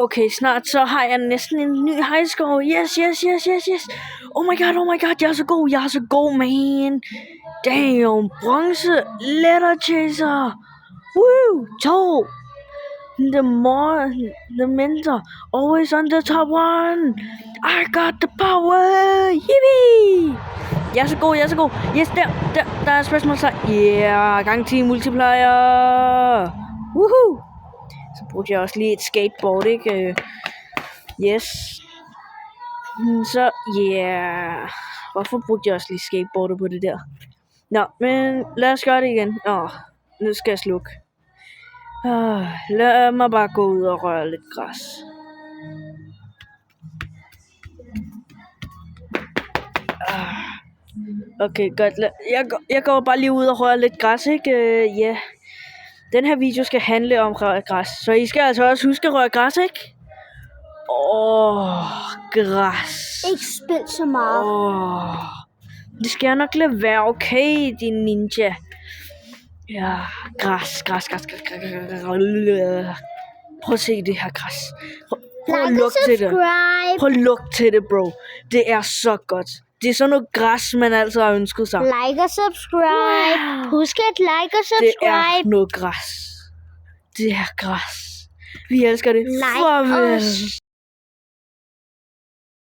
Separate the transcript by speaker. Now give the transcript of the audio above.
Speaker 1: Okay, snart så har jeg næsten en ny high score. Yes. Oh my god, jeg er så god, man. Damn, bronze, letter chaser. Woo, 2. The mentor, always on the top 1. I got the power. Yippee. Jeg er så god. Yes, der er spørgsmålstegn. Yeah, gang 10 multiplier. Woohoo. Så brugte jeg også lige et skateboard, ikke? Yes. Så, yeah. Hvorfor brugte jeg også lige skateboardet på det der? Nå, men lad os gøre det igen. Nu skal jeg slukke. Lad mig bare gå ud og røre lidt græs. Okay, godt. Jeg går bare lige ud og rører lidt græs, ikke? Ja. Den her video skal handle om røre græs. Så I skal altså også huske at røre græs, ikke? Græs.
Speaker 2: Ikke spil så meget.
Speaker 1: Det skal jeg nok lade være, okay, din ninja. Ja, græs. Prøv at se det her græs. Prøv at lugte til det. Prøv at lugte til det, bro. Det er så godt. Det er sådan noget græs, man altid har ønsket sig.
Speaker 2: Like og subscribe. Wow. Husk at like og subscribe.
Speaker 1: Det er noget græs. Det er græs. Vi elsker det.
Speaker 2: Like
Speaker 1: Farvel.